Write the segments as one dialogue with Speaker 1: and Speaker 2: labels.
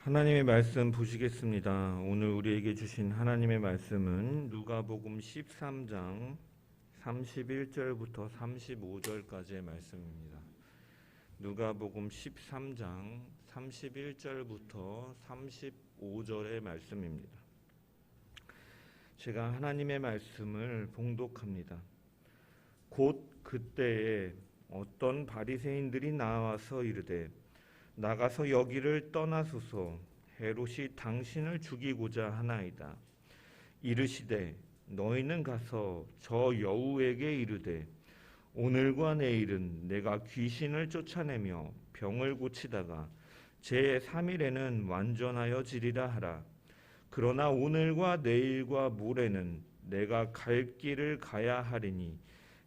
Speaker 1: 하나님의 말씀 보시겠습니다. 오늘 우리에게 주신 하나님의 말씀은 누가복음 13장 31절부터 35절까지의 말씀입니다. 누가복음 13장 31절부터 35절의 말씀입니다. 제가 하나님의 말씀을 봉독합니다. 곧 그때에 어떤 바리새인들이 나와서 이르되 나가서 여기를 떠나소서, 헤롯이 당신을 죽이고자 하나이다. 이르시되 너희는 가서 저 여우에게 이르되 오늘과 내일은 내가 귀신을 쫓아내며 병을 고치다가 제3일에는 완전하여 지리라 하라. 그러나 오늘과 내일과 모레는 내가 갈 길을 가야 하리니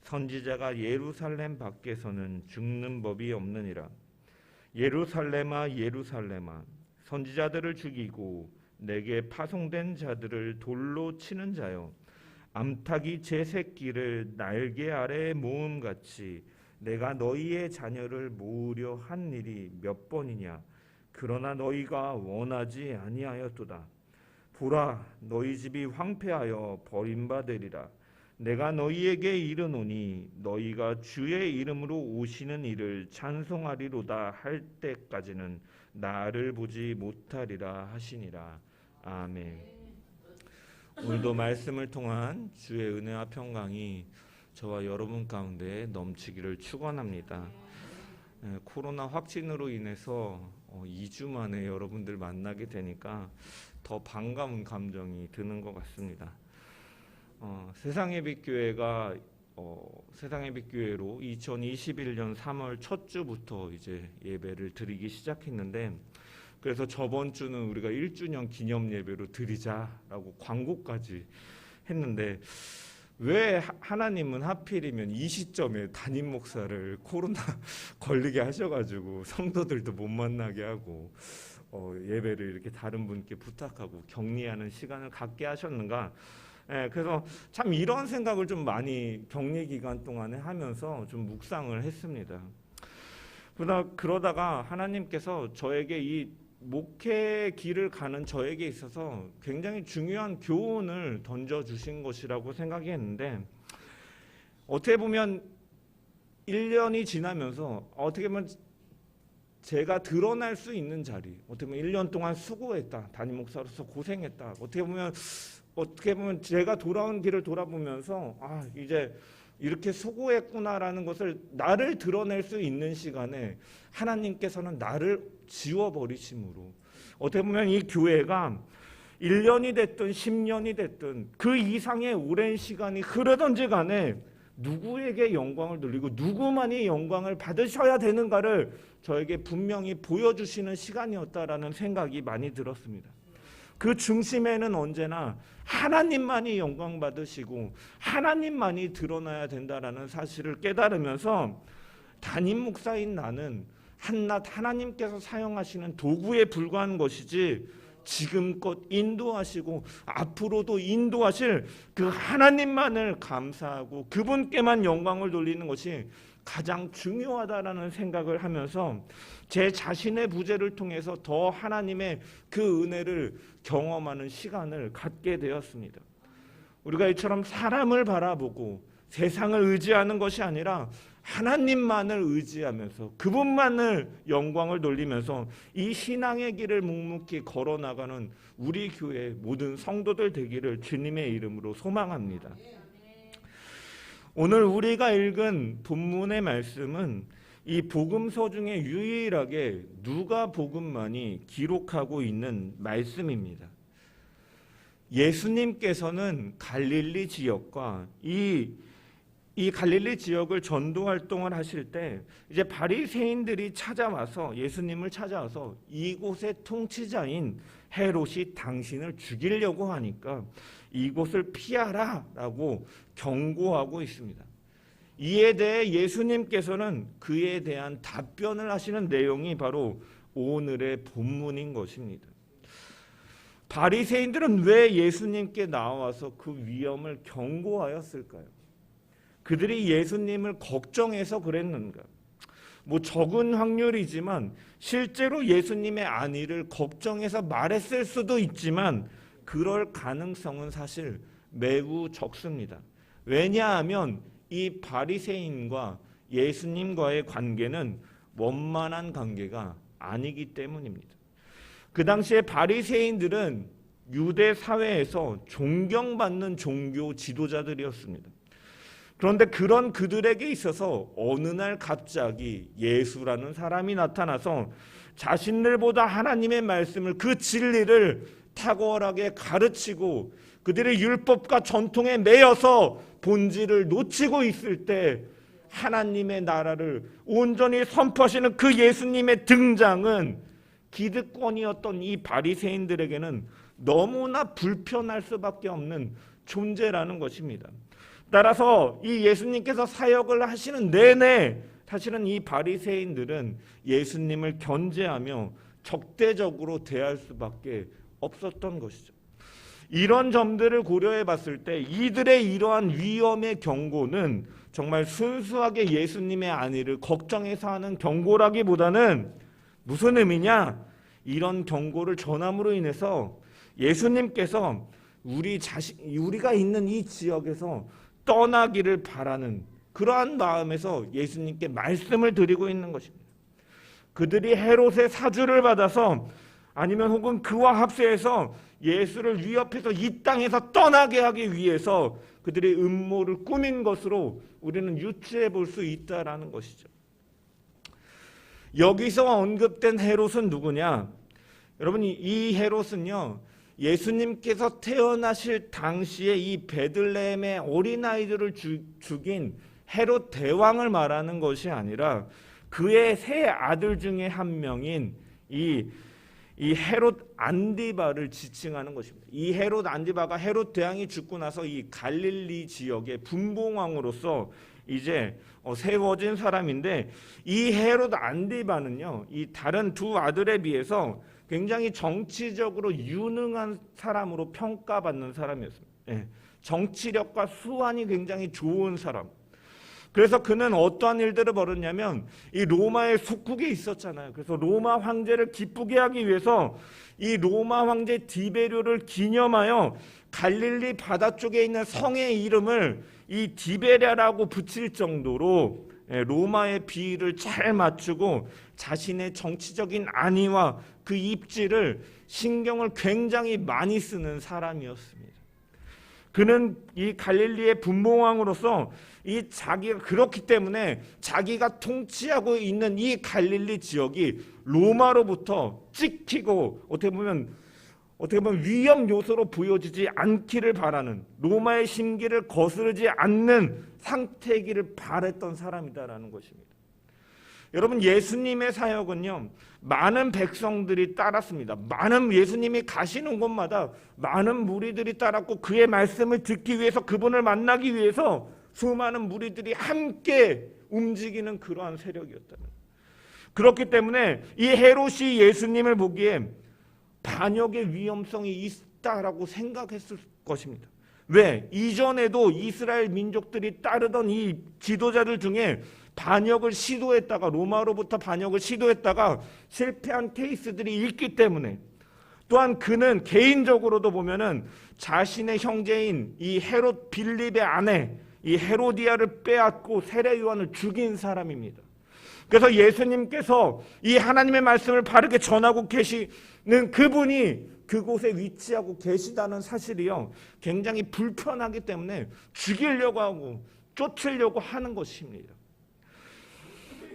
Speaker 1: 선지자가 예루살렘 밖에서는 죽는 법이 없느니라. 예루살렘아 예루살렘아, 선지자들을 죽이고 내게 파송된 자들을 돌로 치는 자여, 암탉이 제 새끼를 날개 아래에 모음같이 내가 너희의 자녀를 모으려 한 일이 몇 번이냐. 그러나 너희가 원하지 아니하였도다. 보라, 너희 집이 황폐하여 버림받으리라. 내가 너희에게 이르노니 너희가 주의 이름으로 오시는 이를 찬송하리로다 할 때까지는 나를 보지 못하리라 하시니라. 아멘. 오늘도 말씀을 통한 주의 은혜와 평강이 저와 여러분 가운데 넘치기를 축원합니다. 코로나 확진으로 인해서 2주 만에 여러분들 만나게 되니까 더 반가운 감정이 드는 것 같습니다. 세상의 빛교회가 세상의 빛교회로 2021년 3월 첫 주부터 이제 예배를 드리기 시작했는데, 그래서 저번 주는 우리가 1주년 기념 예배로 드리자라고 광고까지 했는데, 왜 하나님은 하필이면 이 시점에 담임 목사를 코로나 걸리게 하셔가지고 성도들도 못 만나게 하고 예배를 이렇게 다른 분께 부탁하고 격리하는 시간을 갖게 하셨는가? 그래서 참 이런 생각을 좀 많이 격리 기간 동안에 하면서 좀 묵상을 했습니다. 그러다가 하나님께서 저에게 이 목회 길을 가는 저에게 있어서 굉장히 중요한 교훈을 던져주신 것이라고 생각이 했는데, 어떻게 보면 1년이 지나면서 어떻게 보면 제가 드러날 수 있는 자리, 어떻게 보면 1년 동안 수고했다, 담임 목사로서 고생했다, 어떻게 보면 제가 돌아온 길을 돌아보면서 이제 이렇게 수고했구나라는 것을 나를 드러낼 수 있는 시간에 하나님께서는 나를 지워버리심으로, 어떻게 보면 이 교회가 1년이 됐든 10년이 됐든 그 이상의 오랜 시간이 흐르든지 간에 누구에게 영광을 돌리고 누구만이 영광을 받으셔야 되는가를 저에게 분명히 보여주시는 시간이었다라는 생각이 많이 들었습니다. 그 중심에는 언제나 하나님만이 영광 받으시고 하나님만이 드러나야 된다라는 사실을 깨달으면서 담임 목사인 나는 한낱 하나님께서 사용하시는 도구에 불과한 것이지, 지금껏 인도하시고 앞으로도 인도하실 그 하나님만을 감사하고 그분께만 영광을 돌리는 것이 가장 중요하다라는 생각을 하면서 제 자신의 부재를 통해서 더 하나님의 그 은혜를 경험하는 시간을 갖게 되었습니다. 우리가 이처럼 사람을 바라보고 세상을 의지하는 것이 아니라 하나님만을 의지하면서 그분만을 영광을 돌리면서 이 신앙의 길을 묵묵히 걸어나가는 우리 교회 모든 성도들 되기를 주님의 이름으로 소망합니다. 오늘 우리가 읽은 본문의 말씀은 이 복음서 중에 유일하게 누가복음만이 기록하고 있는 말씀입니다. 예수님께서는 갈릴리 지역과 이 갈릴리 지역을 전도 활동을 하실 때 이제 바리새인들이 찾아와서 예수님을 찾아와서 이곳의 통치자인 헤롯이 당신을 죽이려고 하니까 이곳을 피하라라고 경고하고 있습니다. 이에 대해 예수님께서는 그에 대한 답변을 하시는 내용이 바로 오늘의 본문인 것입니다. 바리새인들은 왜 예수님께 나와서 그 위험을 경고하였을까요? 그들이 예수님을 걱정해서 그랬는가? 뭐 적은 확률이지만 실제로 예수님의 안위를 걱정해서 말했을 수도 있지만 그럴 가능성은 사실 매우 적습니다. 왜냐하면 이 바리새인과 예수님과의 관계는 원만한 관계가 아니기 때문입니다. 그 당시에 바리새인들은 유대 사회에서 존경받는 종교 지도자들이었습니다. 그런데 그런 그들에게 있어서 어느 날 갑자기 예수라는 사람이 나타나서 자신들보다 하나님의 말씀을, 그 진리를 탁월하게 가르치고 그들의 율법과 전통에 매여서 본질을 놓치고 있을 때 하나님의 나라를 온전히 선포하시는 그 예수님의 등장은 기득권이었던 이 바리새인들에게는 너무나 불편할 수밖에 없는 존재라는 것입니다. 따라서 이 예수님께서 사역을 하시는 내내 사실은 이 바리새인들은 예수님을 견제하며 적대적으로 대할 수밖에 없었던 것이죠. 이런 점들을 고려해 봤을 때 이들의 이러한 위험의 경고는 정말 순수하게 예수님의 안위를 걱정해서 하는 경고라기보다는 무슨 의미냐? 이런 경고를 전함으로 인해서 예수님께서 우리가 있는 이 지역에서 떠나기를 바라는 그러한 마음에서 예수님께 말씀을 드리고 있는 것입니다. 그들이 헤롯의 사주를 받아서 아니면 혹은 그와 합세해서 예수를 위협해서 이 땅에서 떠나게 하기 위해서 그들의 음모를 꾸민 것으로 우리는 유추해 볼 수 있다라는 것이죠. 여기서 언급된 헤롯은 누구냐? 여러분, 이 헤롯은요, 예수님께서 태어나실 당시에 이 베들레헴의 어린아이들을 죽인 헤롯 대왕을 말하는 것이 아니라 그의 세 아들 중에 한 명인 이 헤롯 안디바를 지칭하는 것입니다. 이 헤롯 안디바가 헤롯 대왕이 죽고 나서 이 갈릴리 지역의 분봉왕으로서 이제 세워진 사람인데, 이 헤롯 안디바는요, 이 다른 두 아들에 비해서 굉장히 정치적으로 유능한 사람으로 평가받는 사람이었습니다. 정치력과 수완이 굉장히 좋은 사람. 그래서 그는 어떠한 일들을 벌였냐면 이 로마의 속국에 있었잖아요. 그래서 로마 황제를 기쁘게 하기 위해서 이 로마 황제 디베료를 기념하여 갈릴리 바다 쪽에 있는 성의 이름을 이 디베랴라고 붙일 정도로 로마의 비위를 잘 맞추고 자신의 정치적인 안위와 그 입지를 신경을 굉장히 많이 쓰는 사람이었습니다. 그는 이 갈릴리의 분봉왕으로서 이 자기가 그렇기 때문에 자기가 통치하고 있는 이 갈릴리 지역이 로마로부터 찍히고 어떻게 보면 위험 요소로 보여지지 않기를 바라는, 로마의 심기를 거스르지 않는 상태이기를 바랬던 사람이다라는 것입니다. 여러분, 예수님의 사역은요, 많은 백성들이 따랐습니다. 많은 예수님이 가시는 곳마다 많은 무리들이 따랐고 그의 말씀을 듣기 위해서, 그분을 만나기 위해서 수많은 무리들이 함께 움직이는 그러한 세력이었다는. 그렇기 때문에 이 헤롯이 예수님을 보기에 반역의 위험성이 있다라고 생각했을 것입니다. 왜? 이전에도 이스라엘 민족들이 따르던 이 지도자들 중에 반역을 시도했다가, 로마로부터 반역을 시도했다가 실패한 케이스들이 있기 때문에, 또한 그는 개인적으로도 보면은 자신의 형제인 이 헤롯 빌립의 아내 이 헤로디아를 빼앗고 세례 요한을 죽인 사람입니다. 그래서 예수님께서 이 하나님의 말씀을 바르게 전하고 계시는 그분이 그곳에 위치하고 계시다는 사실이요, 굉장히 불편하기 때문에 죽이려고 하고 쫓으려고 하는 것입니다.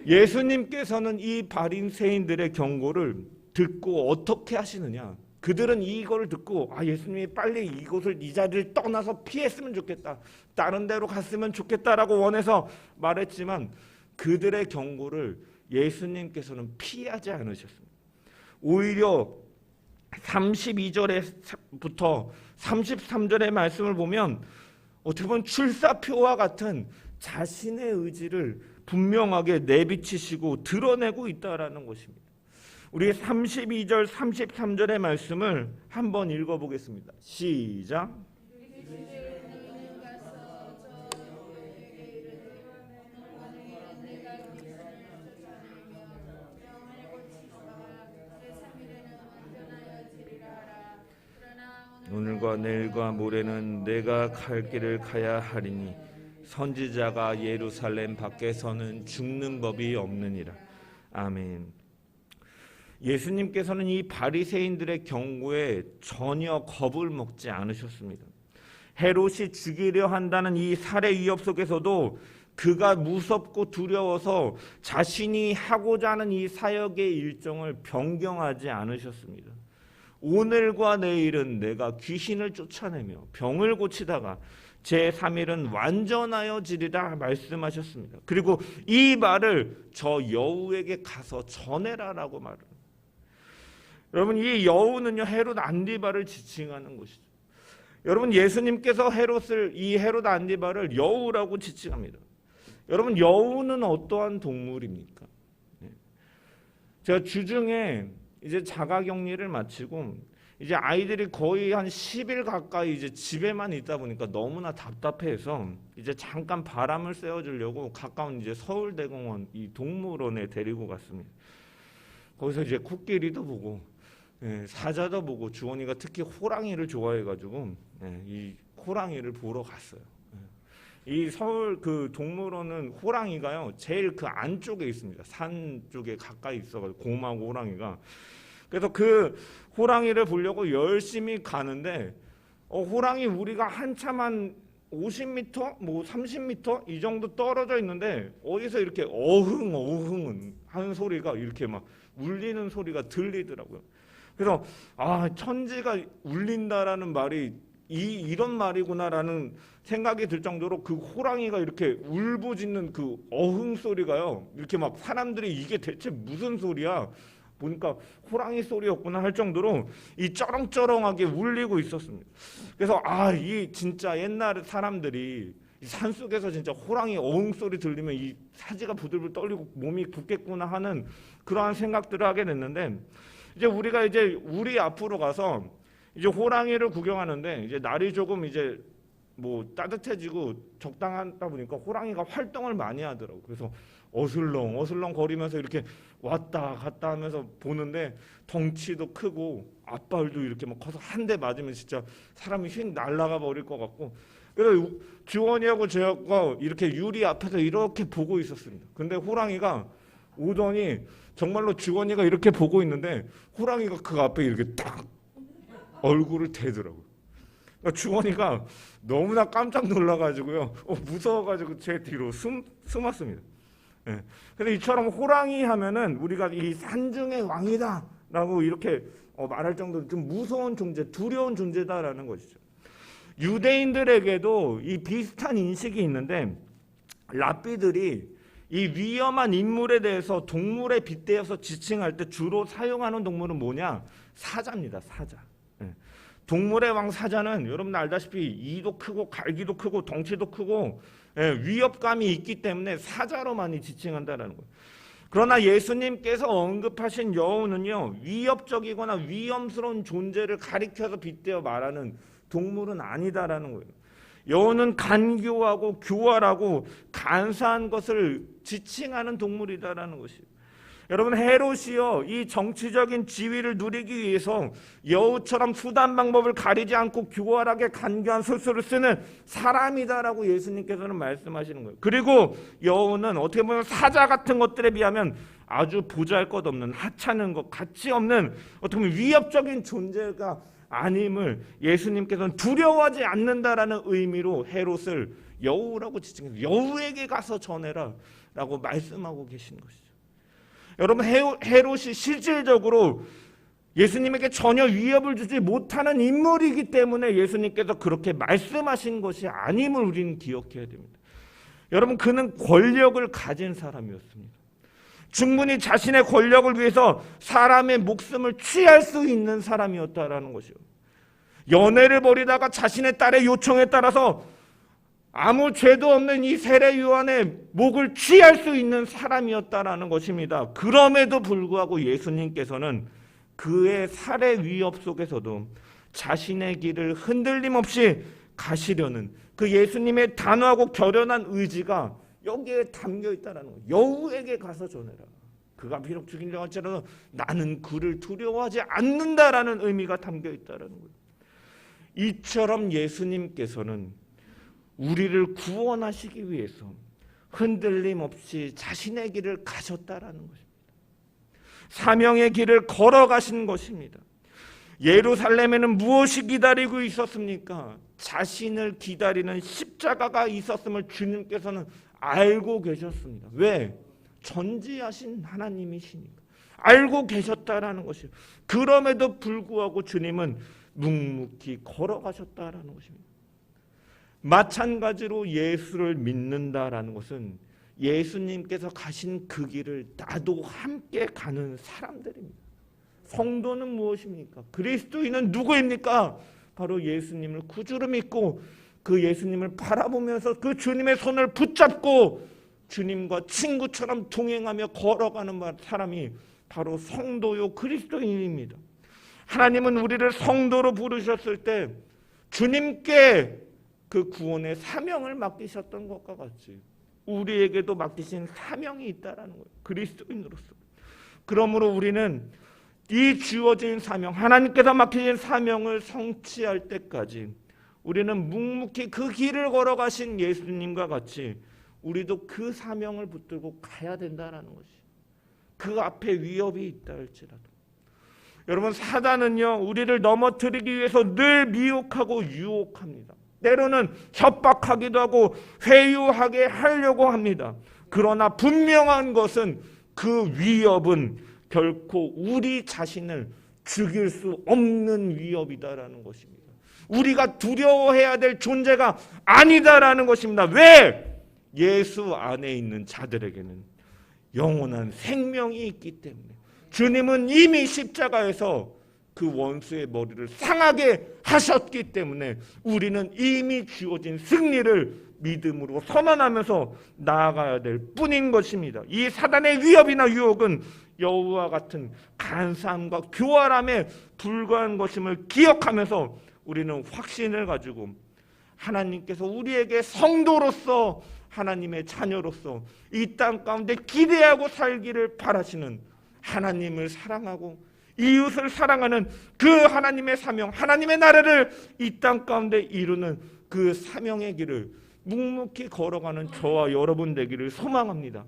Speaker 1: 예수님께서는 이 바리새인들의 경고를 듣고 어떻게 하시느냐? 그들은 이거를 듣고 예수님이 빨리 이곳을, 이 자리를 떠나서 피했으면 좋겠다, 다른 데로 갔으면 좋겠다라고 원해서 말했지만 그들의 경고를 예수님께서는 피하지 않으셨습니다. 오히려 32절부터 33절의 말씀을 보면 어떻게 보면 출사표와 같은 자신의 의지를 분명하게 내비치시고 드러내고 있다라는 것입니다. 우리 32절 33절의 말씀을 한번 읽어보겠습니다. 시작. 오늘과 내일과 모레는 내가 갈 길을 가야 하리니 선지자가 예루살렘 밖에서는 죽는 법이 없느니라. 아멘. 예수님께서는 이 바리새인들의 경고에 전혀 겁을 먹지 않으셨습니다. 헤롯이 죽이려 한다는 이 살해 위협 속에서도 그가 무섭고 두려워서 자신이 하고자 하는 이 사역의 일정을 변경하지 않으셨습니다. 오늘과 내일은 내가 귀신을 쫓아내며 병을 고치다가 제3일은 완전하여지리라 말씀하셨습니다. 그리고 이 말을 저 여우에게 가서 전해라라고 말합니다. 여러분, 이 여우는요, 헤롯 안디바를 지칭하는 것이죠. 여러분, 예수님께서 이 헤롯 안디바를 여우라고 지칭합니다. 여러분, 여우는 어떠한 동물입니까? 제가 주중에 이제 자가격리를 마치고 이제 아이들이 거의 한 10일 가까이 이제 집에만 있다 보니까 너무나 답답해서 이제 잠깐 바람을 쐬어주려고 가까운 이제 서울대공원 이 동물원에 데리고 갔습니다. 거기서 이제 코끼리도 보고 사자도 보고, 주원이가 특히 호랑이를 좋아해가지고 이 호랑이를 보러 갔어요. 이 서울 그 동물원은 호랑이가요 제일 그 안쪽에 있습니다. 산 쪽에 가까이 있어가지고 곰하고 호랑이가. 그래서 그 호랑이를 보려고 열심히 가는데 호랑이 우리가 한참 한 50m, 뭐 30m 이 정도 떨어져 있는데 어디서 이렇게 어흥 하는 소리가 이렇게 막 울리는 소리가 들리더라고요. 그래서 천지가 울린다라는 말이 이런 말이구나라는 생각이 들 정도로 그 호랑이가 이렇게 울부짖는 그 어흥 소리가요, 이렇게 막 사람들이 이게 대체 무슨 소리야 보니까 호랑이 소리였구나 할 정도로 이 쩌렁쩌렁하게 울리고 있었습니다. 그래서 이 진짜 옛날 사람들이 산속에서 진짜 호랑이 어흥 소리 들리면 이 사지가 부들부들 떨리고 몸이 굳겠구나 하는 그러한 생각들을 하게 됐는데, 이제 우리가 이제 우리 앞으로 가서 이제 호랑이를 구경하는데 이제 날이 조금 이제 뭐 따뜻해지고 적당하다 보니까 호랑이가 활동을 많이 하더라고. 그래서 어슬렁 거리면서 이렇게 왔다 갔다 하면서 보는데 덩치도 크고 앞발도 이렇게 막 커서 한 대 맞으면 진짜 사람이 휙 날아가 버릴 것 같고. 그래서 주원이하고 저하고 이렇게 유리 앞에서 이렇게 보고 있었습니다. 근데 호랑이가 오더니 정말로 주원이가 이렇게 보고 있는데 호랑이가 그 앞에 이렇게 딱 얼굴을 대더라고요. 그러니까 주원이가 너무나 깜짝 놀라가지고요, 무서워가지고 제 뒤로 숨었습니다. 근데 이처럼 호랑이 하면은 우리가 이 산중의 왕이다라고 이렇게 말할 정도로 좀 무서운 존재, 두려운 존재다라는 것이죠. 유대인들에게도 이 비슷한 인식이 있는데, 랍비들이 이 위험한 인물에 대해서 동물에 빗대어서 지칭할 때 주로 사용하는 동물은 뭐냐? 사자입니다. 사자. 동물의 왕 사자는 여러분 알다시피 이도 크고 갈기도 크고 덩치도 크고 위협감이 있기 때문에 사자로 많이 지칭한다는 거예요. 그러나 예수님께서 언급하신 여우는요, 위협적이거나 위험스러운 존재를 가리켜서 빗대어 말하는 동물은 아니다라는 거예요. 여우는 간교하고 교활하고 간사한 것을 지칭하는 동물이다라는 것이에요. 여러분, 헤롯이요, 이 정치적인 지위를 누리기 위해서 여우처럼 수단 방법을 가리지 않고 교활하게 간교한 술수를 쓰는 사람이다라고 예수님께서는 말씀하시는 거예요. 그리고 여우는 어떻게 보면 사자 같은 것들에 비하면 아주 보잘것없는, 하찮은 것, 가치 없는 어떻게 보면 위협적인 존재가 아님을 예수님께서는 두려워하지 않는다라는 의미로 헤롯을 여우라고 지칭해서 여우에게 가서 전해라 라고 말씀하고 계신 것이죠. 여러분, 헤롯이 실질적으로 예수님에게 전혀 위협을 주지 못하는 인물이기 때문에 예수님께서 그렇게 말씀하신 것이 아님을 우리는 기억해야 됩니다. 여러분, 그는 권력을 가진 사람이었습니다. 충분히 자신의 권력을 위해서 사람의 목숨을 취할 수 있는 사람이었다라는 것이요. 연애를 벌이다가 자신의 딸의 요청에 따라서 아무 죄도 없는 이 세례 요한의 목을 취할 수 있는 사람이었다라는 것입니다. 그럼에도 불구하고 예수님께서는 그의 살해 위협 속에서도 자신의 길을 흔들림 없이 가시려는 그 예수님의 단호하고 결연한 의지가 여기에 담겨 있다는 거예요. 여우에게 가서 전해라. 그가 비록 죽이려고 할지라도 나는 그를 두려워하지 않는다라는 의미가 담겨 있다는 거예요. 이처럼 예수님께서는 우리를 구원하시기 위해서 흔들림 없이 자신의 길을 가셨다라는 것입니다. 사명의 길을 걸어가신 것입니다. 예루살렘에는 무엇이 기다리고 있었습니까? 자신을 기다리는 십자가가 있었음을 주님께서는 알고 계셨습니다. 왜? 전지하신 하나님이시니까 알고 계셨다라는 것이에요. 그럼에도 불구하고 주님은 묵묵히 걸어가셨다라는 것입니다. 마찬가지로 예수를 믿는다라는 것은 예수님께서 가신 그 길을 나도 함께 가는 사람들입니다. 성도는 무엇입니까? 그리스도인은 누구입니까? 바로 예수님을 구주로 믿고 그 예수님을 바라보면서 그 주님의 손을 붙잡고 주님과 친구처럼 동행하며 걸어가는 사람이 바로 성도요 그리스도인입니다. 하나님은 우리를 성도로 부르셨을 때 주님께 그 구원의 사명을 맡기셨던 것과 같이 우리에게도 맡기신 사명이 있다라는 거예요. 그리스도인으로서. 그러므로 우리는 이 주어진 사명, 하나님께서 맡기신 사명을 성취할 때까지 우리는 묵묵히 그 길을 걸어가신 예수님과 같이 우리도 그 사명을 붙들고 가야 된다는 것이. 그 앞에 위협이 있다 할지라도. 여러분, 사단은요 우리를 넘어뜨리기 위해서 늘 미혹하고 유혹합니다. 때로는 협박하기도 하고 회유하게 하려고 합니다. 그러나 분명한 것은 그 위협은 결코 우리 자신을 죽일 수 없는 위협이다라는 것입니다. 우리가 두려워해야 될 존재가 아니다라는 것입니다. 왜? 예수 안에 있는 자들에게는 영원한 생명이 있기 때문에 주님은 이미 십자가에서 그 원수의 머리를 상하게 하셨기 때문에 우리는 이미 주어진 승리를 믿음으로 선언하면서 나아가야 될 뿐인 것입니다. 이 사단의 위협이나 유혹은 여우와 같은 간사함과 교활함에 불과한 것임을 기억하면서 우리는 확신을 가지고 하나님께서 우리에게 성도로서 하나님의 자녀로서 이 땅 가운데 기대하고 살기를 바라시는 하나님을 사랑하고 이웃을 사랑하는 그 하나님의 사명, 하나님의 나라를 이 땅 가운데 이루는 그 사명의 길을 묵묵히 걸어가는 저와 여러분 되기를 소망합니다.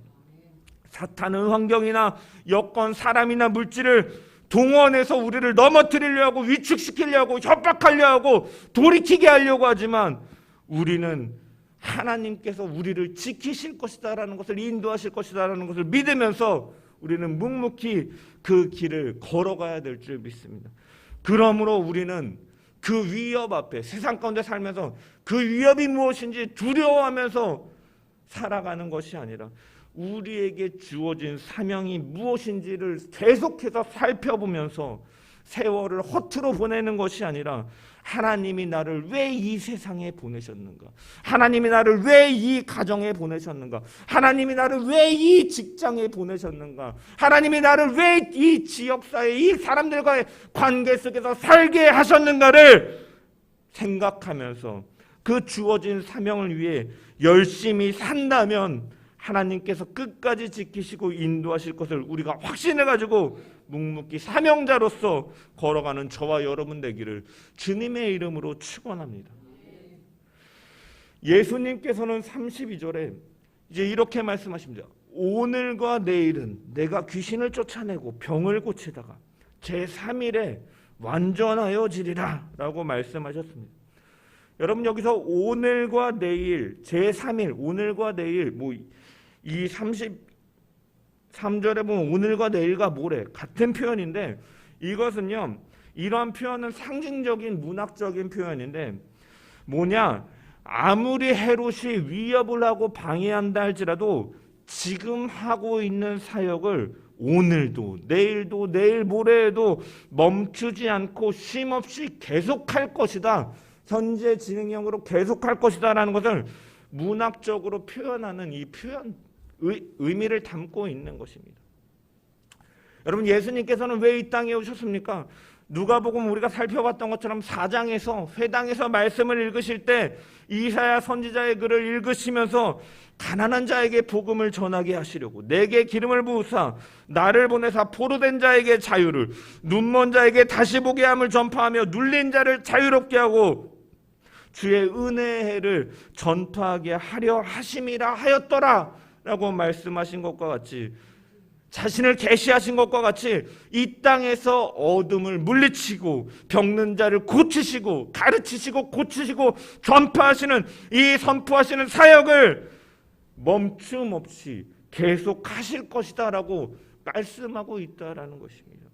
Speaker 1: 사탄은 환경이나 여건, 사람이나 물질을 동원해서 우리를 넘어뜨리려 하고 위축시키려 하고 협박하려 하고 돌이키게 하려고 하지만 우리는 하나님께서 우리를 지키실 것이다라는 것을, 인도하실 것이다라는 것을 믿으면서 우리는 묵묵히 그 길을 걸어가야 될 줄 믿습니다. 그러므로 우리는 그 위협 앞에 세상 가운데 살면서 그 위협이 무엇인지 두려워하면서 살아가는 것이 아니라 우리에게 주어진 사명이 무엇인지를 계속해서 살펴보면서 세월을 허투루 보내는 것이 아니라 하나님이 나를 왜 이 세상에 보내셨는가? 하나님이 나를 왜 이 가정에 보내셨는가? 하나님이 나를 왜 이 직장에 보내셨는가? 하나님이 나를 왜 이 지역사회, 이 사람들과의 관계 속에서 살게 하셨는가를 생각하면서 그 주어진 사명을 위해 열심히 산다면 하나님께서 끝까지 지키시고 인도하실 것을 우리가 확신해 가지고 묵묵히 사명자로서 걸어가는 저와 여러분 되기를 주님의 이름으로 축원합니다. 예수님께서는 32절에 이제 이렇게 말씀하십니다. 오늘과 내일은 내가 귀신을 쫓아내고 병을 고치다가 제3일에 완전하여지리라 라고 말씀하셨습니다. 여러분, 여기서 오늘과 내일, 제3일, 오늘과 내일, 이 33절에 보면 오늘과 내일과 모레 같은 표현인데, 이것은요 이러한 표현은 상징적인 문학적인 표현인데 뭐냐, 아무리 헤롯이 위협을 하고 방해한다 할지라도 지금 하고 있는 사역을 오늘도 내일도 내일 모레에도 멈추지 않고 쉼없이 계속할 것이다, 현재 진행형으로 계속할 것이다 라는 것을 문학적으로 표현하는 이 표현 의미를 담고 있는 것입니다. 여러분, 예수님께서는 왜 이 땅에 오셨습니까? 누가복음 우리가 살펴봤던 것처럼 4장에서 회당에서 말씀을 읽으실 때 이사야 선지자의 글을 읽으시면서 가난한 자에게 복음을 전하게 하시려고 내게 기름을 부으사 나를 보내사 포로된 자에게 자유를, 눈먼 자에게 다시 보게 함을 전파하며 눌린 자를 자유롭게 하고 주의 은혜를 전파하게 하려 하심이라 하였더라 라고 말씀하신 것과 같이, 자신을 계시하신 것과 같이 이 땅에서 어둠을 물리치고 병든 자를 고치시고 가르치시고 고치시고 전파하시는 이 선포하시는 사역을 멈춤 없이 계속 하실 것이다 라고 말씀하고 있다라는 것입니다.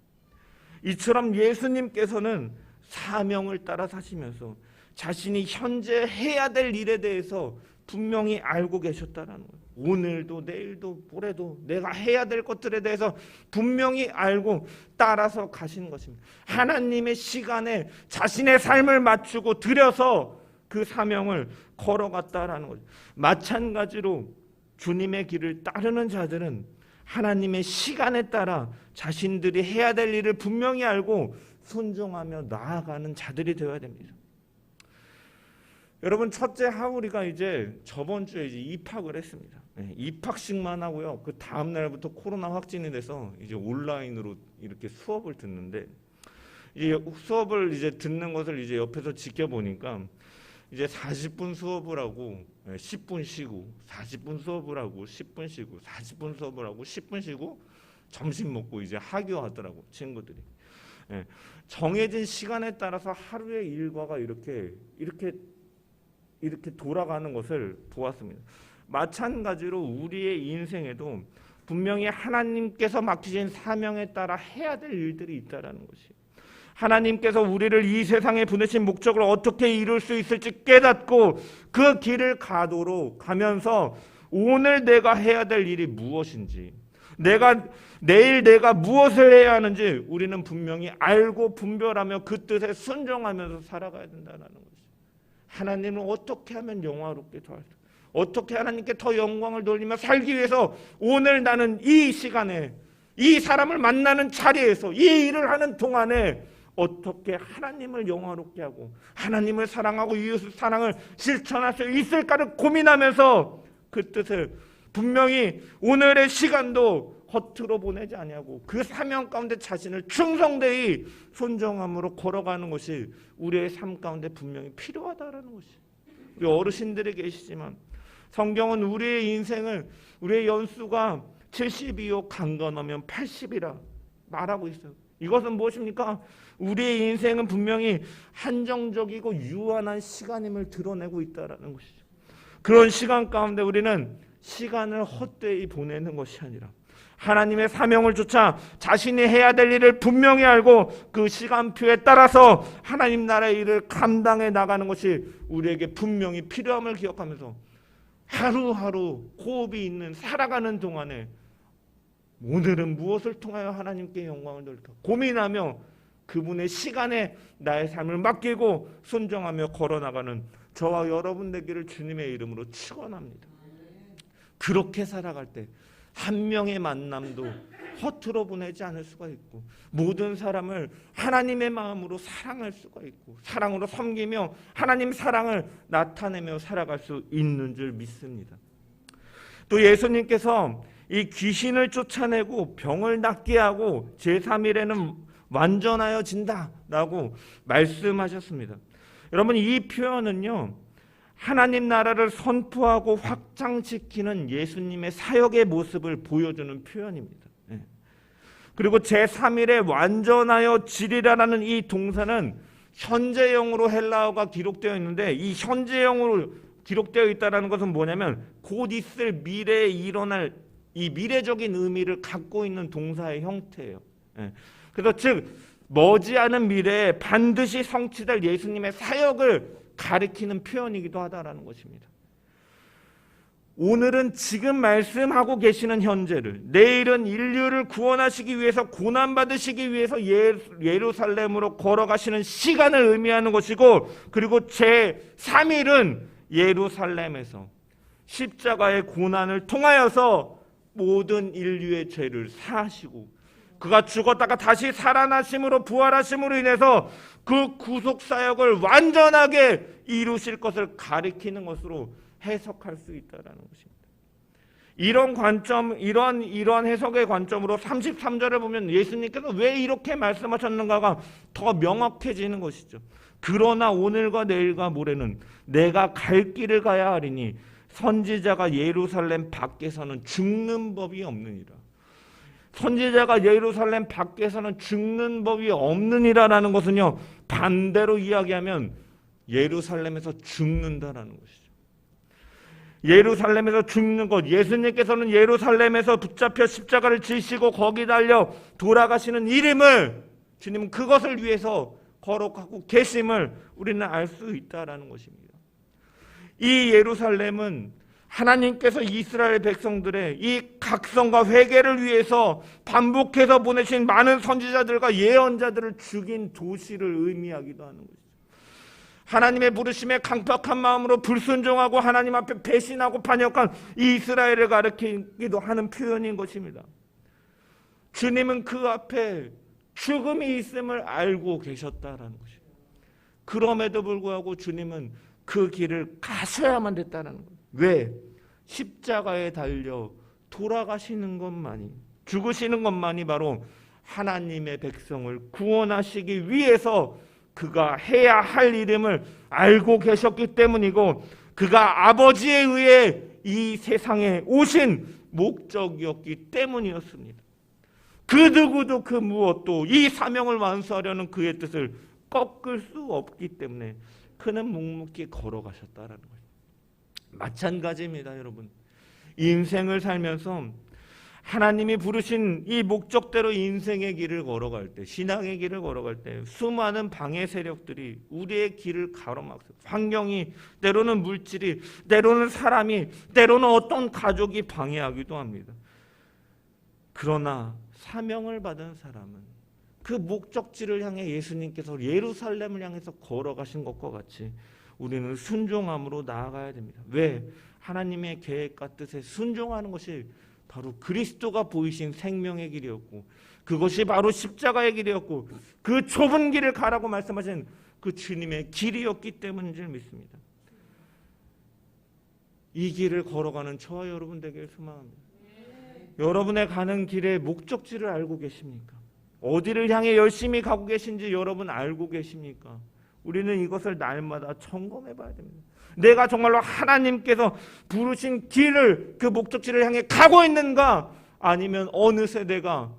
Speaker 1: 이처럼 예수님께서는 사명을 따라 사시면서 자신이 현재 해야 될 일에 대해서 분명히 알고 계셨다라는 거예요. 오늘도 내일도 모레도 내가 해야 될 것들에 대해서 분명히 알고 따라서 가시는 것입니다. 하나님의 시간에 자신의 삶을 맞추고 들여서 그 사명을 걸어갔다라는 거죠. 마찬가지로 주님의 길을 따르는 자들은 하나님의 시간에 따라 자신들이 해야 될 일을 분명히 알고 순종하며 나아가는 자들이 되어야 됩니다. 여러분, 첫째 하울이가 이제 저번 주에 이제 입학을 했습니다. 입학식만 하고요. 그 다음 날부터 코로나 확진이 돼서 이제 온라인으로 이렇게 수업을 듣는데, 이 수업을 이제 듣는 것을 이제 옆에서 지켜보니까 이제 40분 수업을 하고 10분 쉬고, 40분 수업을 하고 10분 쉬고, 40분 수업을 하고 10분 쉬고, 점심 먹고 이제 하교하더라고 친구들이. 정해진 시간에 따라서 하루의 일과가 이렇게 돌아가는 것을 보았습니다. 마찬가지로 우리의 인생에도 분명히 하나님께서 맡기신 사명에 따라 해야 될 일들이 있다라는 것이, 하나님께서 우리를 이 세상에 보내신 목적을 어떻게 이룰 수 있을지 깨닫고 그 길을 가면서 오늘 내가 해야 될 일이 무엇인지, 내일 내가 무엇을 해야 하는지 우리는 분명히 알고 분별하며 그 뜻에 순종하면서 살아가야 된다는 거죠. 하나님은 어떻게 하면 영화롭게 더 할 수, 어떻게 하나님께 더 영광을 돌리며 살기 위해서 오늘 나는 이 시간에 이 사람을 만나는 자리에서 이 일을 하는 동안에 어떻게 하나님을 영화롭게 하고 하나님을 사랑하고 이웃의 사랑을 실천할 수 있을까를 고민하면서 그 뜻을 분명히 오늘의 시간도 허투루 보내지 아니하고 그 사명 가운데 자신을 충성되이 순종함으로 걸어가는 것이 우리의 삶 가운데 분명히 필요하다라는 것이, 우리 어르신들이 계시지만 성경은 우리의 인생을, 우리의 연수가 70이요 강건하면 80이라 말하고 있어요. 이것은 무엇입니까? 우리의 인생은 분명히 한정적이고 유한한 시간임을 드러내고 있다는 것이죠. 그런 시간 가운데 우리는 시간을 헛되이 보내는 것이 아니라 하나님의 사명을 쫓아 자신이 해야 될 일을 분명히 알고 그 시간표에 따라서 하나님 나라의 일을 감당해 나가는 것이 우리에게 분명히 필요함을 기억하면서 하루하루 호흡이 있는 살아가는 동안에 오늘은 무엇을 통하여 하나님께 영광을 돌릴까 고민하며 그분의 시간에 나의 삶을 맡기고 순종하며 걸어나가는 저와 여러분 되기를 주님의 이름으로 축원합니다. 그렇게 살아갈 때 한 명의 만남도 허투루 보내지 않을 수가 있고 모든 사람을 하나님의 마음으로 사랑할 수가 있고 사랑으로 섬기며 하나님 사랑을 나타내며 살아갈 수 있는 줄 믿습니다. 또 예수님께서 이 귀신을 쫓아내고 병을 낫게 하고 제3일에는 완전하여진다라고 말씀하셨습니다. 여러분, 이 표현은요, 하나님 나라를 선포하고 확장시키는 예수님의 사역의 모습을 보여주는 표현입니다. 그리고 제3일에 완전하여 지리라라는 이 동사는 현재형으로 헬라어가 기록되어 있는데, 이 현재형으로 기록되어 있다는 것은 뭐냐면 곧 있을 미래에 일어날 이 미래적인 의미를 갖고 있는 동사의 형태예요. 그래서 즉 머지않은 미래에 반드시 성취될 예수님의 사역을 가리키는 표현이기도 하다라는 것입니다. 오늘은 지금 말씀하고 계시는 현재를, 내일은 인류를 구원하시기 위해서 고난받으시기 위해서 예루살렘으로 걸어가시는 시간을 의미하는 것이고, 그리고 제3일은 예루살렘에서 십자가의 고난을 통하여서 모든 인류의 죄를 사하시고 그가 죽었다가 다시 살아나심으로 부활하심으로 인해서 그 구속사역을 완전하게 이루실 것을 가리키는 것으로 해석할 수 있다는 것입니다. 이런 관점, 이런 해석의 관점으로 33절을 보면 예수님께서 왜 이렇게 말씀하셨는가가 더 명확해지는 것이죠. 그러나 오늘과 내일과 모레는 내가 갈 길을 가야 하리니 선지자가 예루살렘 밖에서는 죽는 법이 없느니라. 선지자가 예루살렘 밖에서는 죽는 법이 없느니라라는 것은요, 반대로 이야기하면 예루살렘에서 죽는다라는 것이죠. 예루살렘에서 죽는 것, 예수님께서는 예루살렘에서 붙잡혀 십자가를 지시고 거기 달려 돌아가시는 이름을, 주님은 그것을 위해서 거룩하고 계심을 우리는 알 수 있다라는 것입니다. 이 예루살렘은 하나님께서 이스라엘 백성들의 이 각성과 회개를 위해서 반복해서 보내신 많은 선지자들과 예언자들을 죽인 도시를 의미하기도 하는 것이죠. 하나님의 부르심에 강팍한 마음으로 불순종하고 하나님 앞에 배신하고 반역한 이스라엘을 가리키기도 하는 표현인 것입니다. 주님은 그 앞에 죽음이 있음을 알고 계셨다라는 것이에요. 그럼에도 불구하고 주님은 그 길을 가셔야만 됐다는 거예요. 왜? 십자가에 달려 돌아가시는 것만이, 죽으시는 것만이 바로 하나님의 백성을 구원하시기 위해서 그가 해야 할 이름을 알고 계셨기 때문이고, 그가 아버지에 의해 이 세상에 오신 목적이었기 때문이었습니다. 그 누구도 그 무엇도 이 사명을 완수하려는 그의 뜻을 꺾을 수 없기 때문에 그는 묵묵히 걸어가셨다라는 거예요. 마찬가지입니다, 여러분. 인생을 살면서 하나님이 부르신 이 목적대로 인생의 길을 걸어갈 때, 신앙의 길을 걸어갈 때 수많은 방해 세력들이 우리의 길을 가로막습니다. 환경이, 때로는 물질이, 때로는 사람이, 때로는 어떤 가족이 방해하기도 합니다. 그러나 사명을 받은 사람은 그 목적지를 향해 예수님께서 예루살렘을 향해서 걸어가신 것과 같이 우리는 순종함으로 나아가야 됩니다. 왜? 하나님의 계획과 뜻에 순종하는 것이 바로 그리스도가 보이신 생명의 길이었고, 그것이 바로 십자가의 길이었고, 그 좁은 길을 가라고 말씀하신 그 주님의 길이었기 때문인 줄 믿습니다. 이 길을 걸어가는 저와 여러분 되길 소망합니다. 여러분의 가는 길의 목적지를 알고 계십니까? 어디를 향해 열심히 가고 계신지 여러분 알고 계십니까? 우리는 이것을 날마다 점검해 봐야 됩니다. 내가 정말로 하나님께서 부르신 길을, 그 목적지를 향해 가고 있는가? 아니면 어느새 내가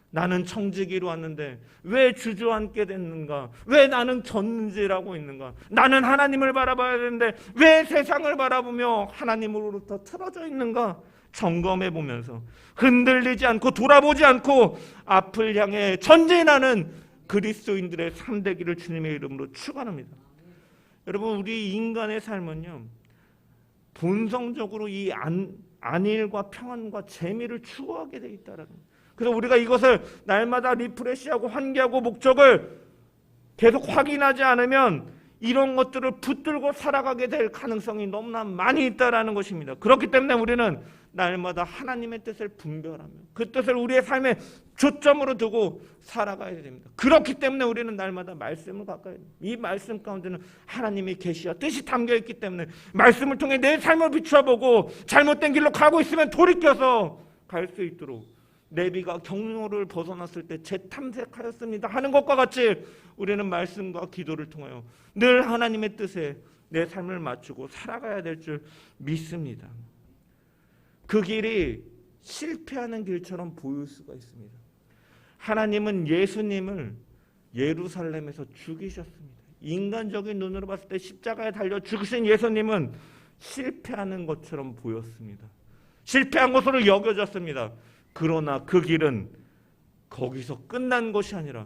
Speaker 1: 나는 청지기로 왔는데 왜 주저앉게 됐는가? 왜 나는 졌는지라고 있는가? 나는 하나님을 바라봐야 되는데 왜 세상을 바라보며 하나님으로부터 틀어져 있는가? 점검해 보면서 흔들리지 않고 돌아보지 않고 앞을 향해 전진하는 그리스도인들의 삶 되기를 주님의 이름으로 축원합니다. 여러분, 우리 인간의 삶은요, 본성적으로 이 안일과 평안과 재미를 추구하게 돼 있다라는 거예요. 그래서 우리가 이것을 날마다 리프레시하고 환기하고 목적을 계속 확인하지 않으면 이런 것들을 붙들고 살아가게 될 가능성이 너무나 많이 있다라는 것입니다. 그렇기 때문에 우리는 날마다 하나님의 뜻을 분별하며 그 뜻을 우리의 삶에 초점으로 두고 살아가야 됩니다. 그렇기 때문에 우리는 날마다 말씀을 가까이 해야 됩니다. 이 말씀 가운데는 하나님의 계시와 뜻이 담겨 있기 때문에 말씀을 통해 내 삶을 비춰보고 잘못된 길로 가고 있으면 돌이켜서 갈 수 있도록, 레위가 경로를 벗어났을 때 재탐색하였습니다 하는 것과 같이 우리는 말씀과 기도를 통하여 늘 하나님의 뜻에 내 삶을 맞추고 살아가야 될 줄 믿습니다. 그 길이 실패하는 길처럼 보일 수가 있습니다. 하나님은 예수님을 예루살렘에서 죽이셨습니다. 인간적인 눈으로 봤을 때 십자가에 달려 죽으신 예수님은 실패하는 것처럼 보였습니다. 실패한 것으로 여겨졌습니다. 그러나 그 길은 거기서 끝난 것이 아니라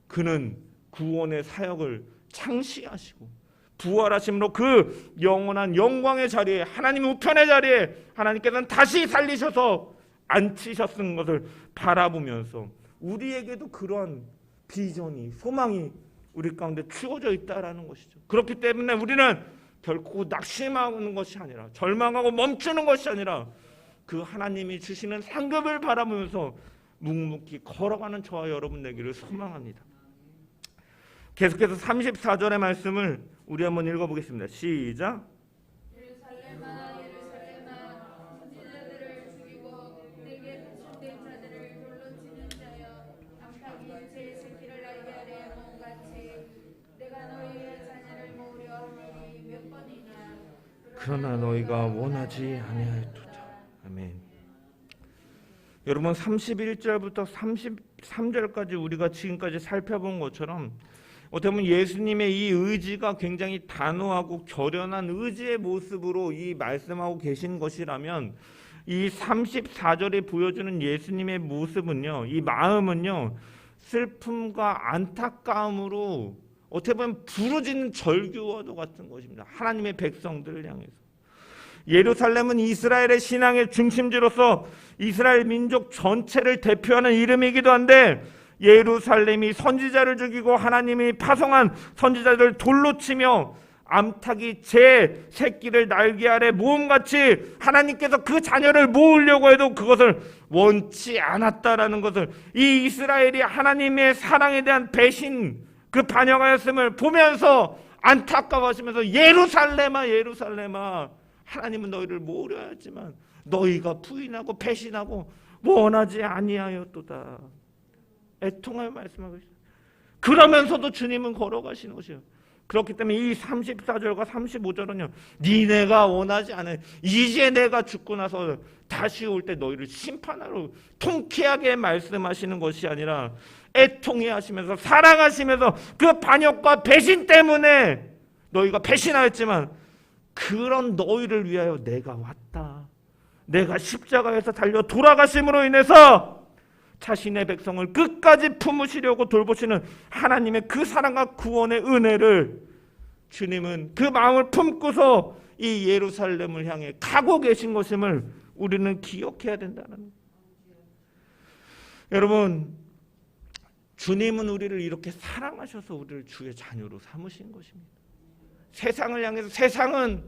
Speaker 1: 그는 구원의 사역을 창시하시고 부활하심으로 그 영원한 영광의 자리에, 하나님 우편의 자리에 하나님께서는 다시 살리셔서 앉히셨은 것을 바라보면서 우리에게도 그러한 비전이, 소망이 우리 가운데 주어져 있다라는 것이죠. 그렇기 때문에 우리는 결코 낙심하는 것이 아니라, 절망하고 멈추는 것이 아니라 그 하나님이 주시는 상급을 바라보면서 묵묵히 걸어가는 저와 여러분 되기를 소망합니다. 계속해서 34절의 말씀을 우리 한번 읽어보겠습니다. 시작.
Speaker 2: 예루살렘아 예루살렘아 선지자들을 죽이고 내게 파출된 자들을 돌로 치는 자여, 암탉이 제 새끼를 날게 하려 몸같이 내가 너희의
Speaker 1: 그러나 너희가 원하지 아니하였도다. 아멘. 여러분 31절부터 33절까지 우리가 지금까지 살펴본 것처럼 어떻게 보면 예수님의 이 의지가 굉장히 단호하고 결연한 의지의 모습으로 이 말씀하고 계신 것이라면 이 34절에 보여주는 예수님의 모습은요, 이 마음은요, 슬픔과 안타까움으로 어떻게 보면 부르짖는 절규와도 같은 것입니다. 하나님의 백성들을 향해서. 예루살렘은 이스라엘의 신앙의 중심지로서 이스라엘 민족 전체를 대표하는 이름이기도 한데, 예루살렘이 선지자를 죽이고 하나님이 파송한 선지자들을 돌로 치며 암탉이 제 새끼를 날개 아래 모음같이 하나님께서 그 자녀를 모으려고 해도 그것을 원치 않았다라는 것을, 이 이스라엘이 하나님의 사랑에 대한 배신, 그 반역하였음을 보면서 안타까워하시면서 예루살렘아 예루살렘아 하나님은 너희를 모으려 하였지만 너희가 부인하고 배신하고 원하지 아니하였도다. 애통하여 말씀하고 있어요. 그러면서도 주님은 걸어가시는 것이에요. 그렇기 때문에 이 34절과 35절은요, 니네가 원하지 않아, 이제 내가 죽고 나서 다시 올 때 너희를 심판하러 통쾌하게 말씀하시는 것이 아니라 애통해 하시면서 사랑하시면서 그 반역과 배신 때문에 너희가 배신하였지만 그런 너희를 위하여 내가 왔다. 내가 십자가에서 달려 돌아가심으로 인해서 자신의 백성을 끝까지 품으시려고 돌보시는 하나님의 그 사랑과 구원의 은혜를 주님은 그 마음을 품고서 이 예루살렘을 향해 가고 계신 것임을 우리는 기억해야 된다는 거예요. 여러분, 주님은 우리를 이렇게 사랑하셔서 우리를 주의 자녀로 삼으신 것입니다. 세상을 향해서, 세상은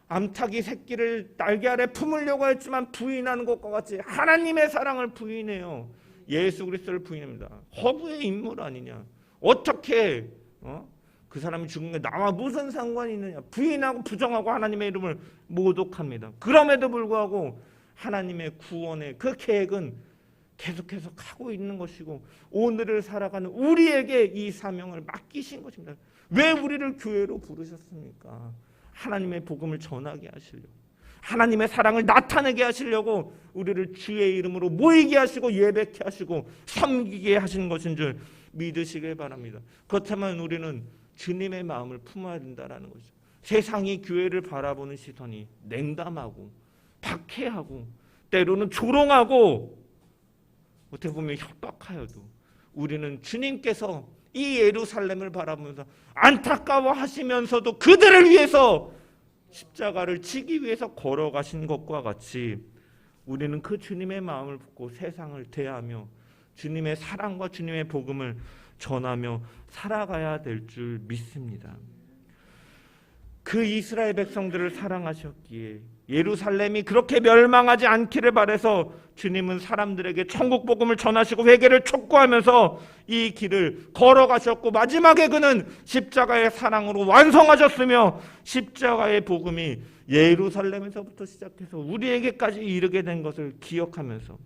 Speaker 1: 암탉이 새끼를 날개 아래 품으려고 했지만 부인하는 것과 같이 하나님의 사랑을 부인해요. 예수 그리스도를 부인합니다. 허구의 인물 아니냐. 어떻게 그 사람이 죽은 게 나와 무슨 상관이 있느냐. 부인하고 부정하고 하나님의 이름을 모독합니다. 그럼에도 불구하고 하나님의 구원의 그 계획은 계속해서 가고 있는 것이고 오늘을 살아가는 우리에게 이 사명을 맡기신 것입니다. 왜 우리를 교회로 부르셨습니까? 하나님의 복음을 전하게 하시려고, 하나님의 사랑을 나타내게 하시려고 우리를 주의 이름으로 모이게 하시고 예배케 하시고 섬기게 하신 것인 줄 믿으시길 바랍니다. 그렇다면 우리는 주님의 마음을 품어야 된다는 거죠. 세상이 교회를 바라보는 시선이 냉담하고 박해하고 때로는 조롱하고 어떻게 보면 협박하여도 우리는 주님께서 이 예루살렘을 바라보면서 안타까워하시면서도 그들을 위해서 십자가를 지기 위해서 걸어가신 것과 같이 우리는 그 주님의 마음을 품고 세상을 대하며 주님의 사랑과 주님의 복음을 전하며 살아가야 될 줄 믿습니다. 그 이스라엘 백성들을 사랑하셨기에 예루살렘이 그렇게 멸망하지 않기를 바라서 주님은 사람들에게 천국 복음을 전하시고 회개를 촉구하면서 이 길을 걸어가셨고 마지막에 그는 십자가의 사랑으로 완성하셨으며 십자가의 복음이 예루살렘에서부터 시작해서 우리에게까지 이르게 된 것을 기억하면서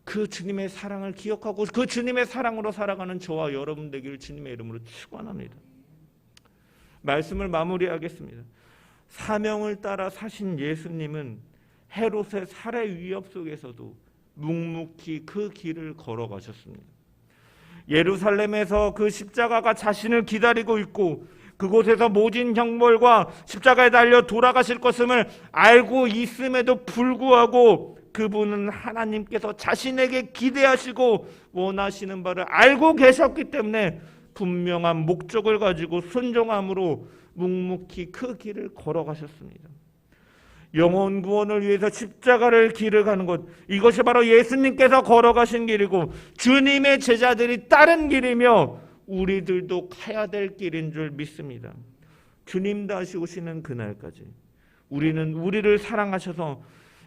Speaker 1: 그 주님의 사랑을 기억하고 그 주님의 사랑으로 살아가는 저와 여러분 되기를 주님의 이름으로 축원합니다. 말씀을 마무리하겠습니다. 사명을 따라 사신 예수님은 헤롯의 살해 위협 속에서도 묵묵히 그 길을 걸어가셨습니다. 예루살렘에서 그 십자가가 자신을 기다리고 있고 그곳에서 모진 형벌과 십자가에 달려 돌아가실 것임을 알고 있음에도 불구하고 그분은 하나님께서 자신에게 기대하시고 원하시는 바를 알고 계셨기 때문에 분명한 목적을 가지고 순종함으로 묵묵히 그 길을 걸어가셨습니다. 영혼 구원을 위해서 십자가를 길을 가는 것, 이것이 바로 예수님께서 걸어가신 길이고 주님의 제자들이 따른 길이며 우리들도 가야 될 길인 줄 믿습니다. 주님 다시 오시는 그날까지 우리는 우리를 사랑하셔서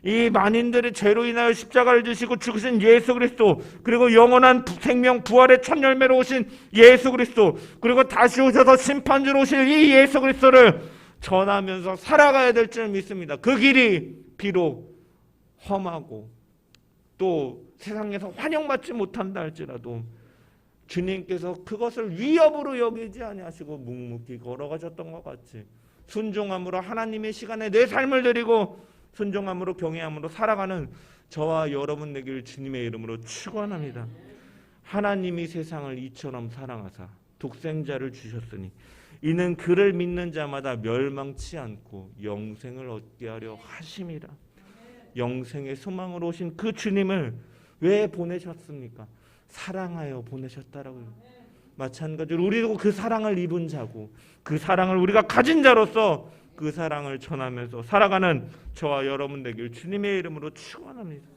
Speaker 1: 이 만인들의 죄로 인하여 십자가를 지시고 죽으신 예수 그리스도, 그리고 영원한 생명 부활의 첫 열매로 오신 예수 그리스도, 그리고 다시 오셔서 심판주로 오실 이 예수 그리스도를 전하면서 살아가야 될 줄 믿습니다. 그 길이 비록 험하고 또 세상에서 환영받지 못한다 할지라도 주님께서 그것을 위협으로 여기지 아니하시고 묵묵히 걸어가셨던 것 같이 순종함으로 하나님의 시간에 내 삶을 드리고 순종함으로 경외함으로 살아가는 저와 여러분 되길 주님의 이름으로 축원합니다. 하나님이 세상을 이처럼 사랑하사 독생자를 주셨으니 이는 그를 믿는 자마다 멸망치 않고 영생을 얻게 하려 하심이라. 영생의 소망으로 오신 그 주님을 왜 보내셨습니까? 사랑하여 보내셨다라고요. 마찬가지로 우리도 그 사랑을 입은 자고 그 사랑을 우리가 가진 자로서 그 사랑을 전하면서 살아가는 저와 여러분 되길 주님의 이름으로 축원합니다.